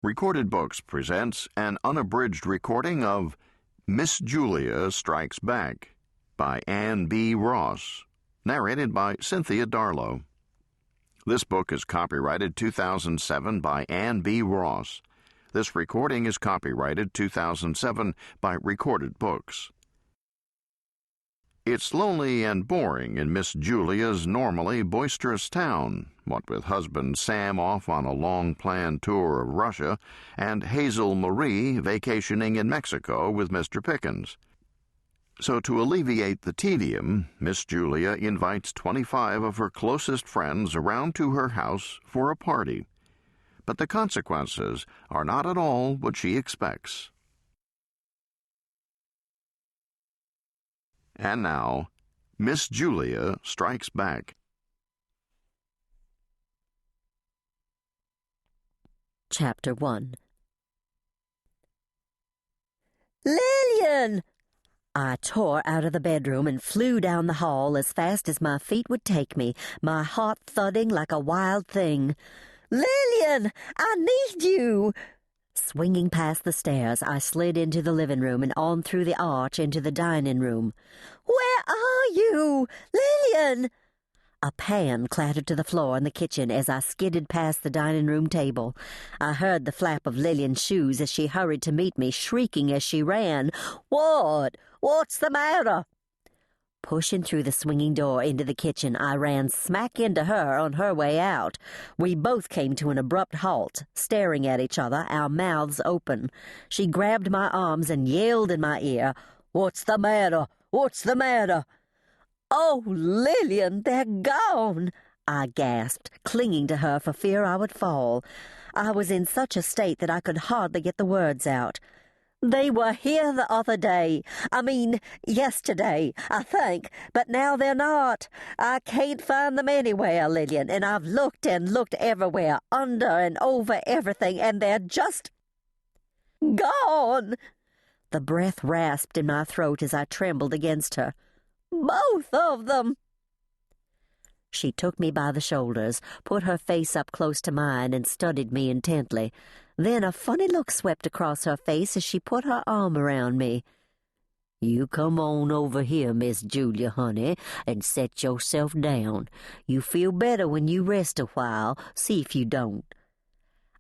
Recorded Books presents an unabridged recording of Miss Julia Strikes Back by Anne B. Ross, narrated by Cynthia Darlow. This book is copyrighted 2007 by Anne B. Ross. This recording is copyrighted 2007 by Recorded Books. It's lonely and boring in Miss Julia's normally boisterous town, what with husband Sam off on a long-planned tour of Russia and Hazel Marie vacationing in Mexico with Mr. Pickens. So to alleviate the tedium, Miss Julia invites 25 of her closest friends around to her house for a party. But the consequences are not at all what she expects. And now, Miss Julia Strikes Back. Chapter 1. Lillian! I tore out of the bedroom and flew down the hall as fast as my feet would take me, my heart thudding like a wild thing. Lillian! I need you! Swinging past the stairs, I slid into the living room and on through the arch into the dining room. Where are you? Lillian! A pan clattered to the floor in the kitchen as I skidded past the dining room table. I heard the flap of Lillian's shoes as she hurried to meet me, shrieking as she ran. What? What's the matter? Pushing through the swinging door into the kitchen, I ran smack into her on her way out. We both came to an abrupt halt, staring at each other, our mouths open. She grabbed my arms and yelled in my ear, "What's the matter? What's the matter?" "Oh, Lillian, they're gone!" I gasped, clinging to her for fear I would fall. I was in such a state that I could hardly get the words out. "They were here the other day. Yesterday, I think, but now they're not. I can't find them anywhere, Lillian, and I've looked and looked everywhere, under and over everything, and they're just gone." The breath rasped in my throat as I trembled against her. "Both of them!" She took me by the shoulders, put her face up close to mine, and studied me intently. Then a funny look swept across her face as she put her arm around me. "You come on over here, Miss Julia, honey, and set yourself down. You feel better when you rest a while. See if you don't."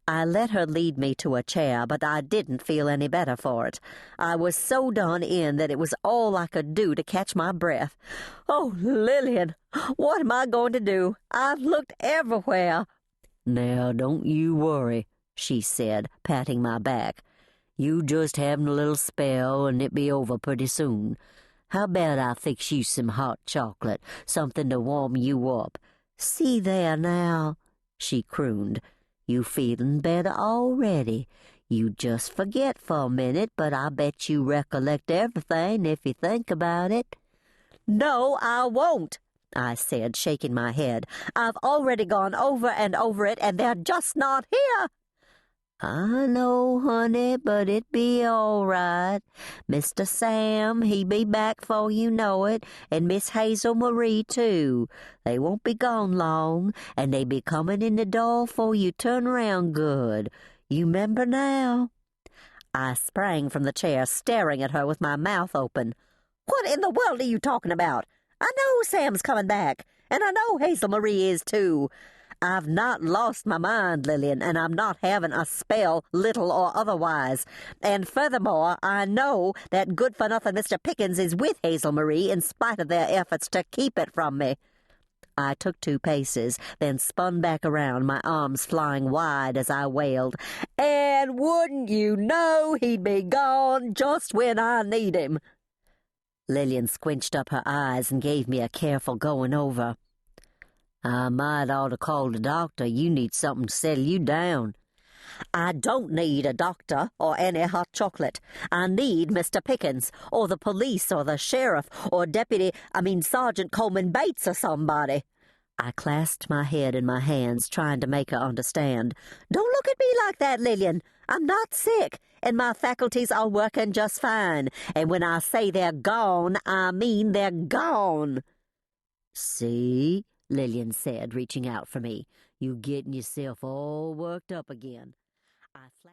I let her lead me to a chair, but I didn't feel any better for it. I was so done in that it was all I could do to catch my breath. "Oh, Lillian, what am I going to do? I've looked everywhere." "Now, don't you worry," she said, patting my back. "You just having a little spell, and it be over pretty soon. How about I fix you some hot chocolate, something to warm you up? See there now," she crooned. "You feelin' better already. You just forget for a minute, but I bet you recollect everything if you think about it." "No, I won't," I said, shaking my head. "I've already gone over and over it, and they're just not here." "I know, honey, but it be all right. Mr. Sam, he be back 'fore you know it, and Miss Hazel Marie, too. They won't be gone long, and they be comin' in the door 'fore you turn round good. You 'member now?" I sprang from the chair, staring at her with my mouth open. "What in the world are you talking about? I know Sam's coming back, and I know Hazel Marie is, too. I've not lost my mind, Lillian, and I'm not having a spell, little or otherwise. And furthermore, I know that good-for-nothing Mr. Pickens is with Hazel Marie in spite of their efforts to keep it from me." I took 2 paces, then spun back around, my arms flying wide as I wailed, "And wouldn't you know he'd be gone just when I need him." Lillian squinched up her eyes and gave me a careful going over. "I might ought to call the doctor. You need something to settle you down." "I don't need a doctor or any hot chocolate. I need Mr. Pickens, or the police, or the sheriff, or Sergeant Coleman Bates or somebody." I clasped my head in my hands, trying to make her understand. "Don't look at me like that, Lillian. I'm not sick, and my faculties are working just fine. And when I say they're gone, I mean they're gone." "See?" Lillian said, reaching out for me. "You getting yourself all worked up again." I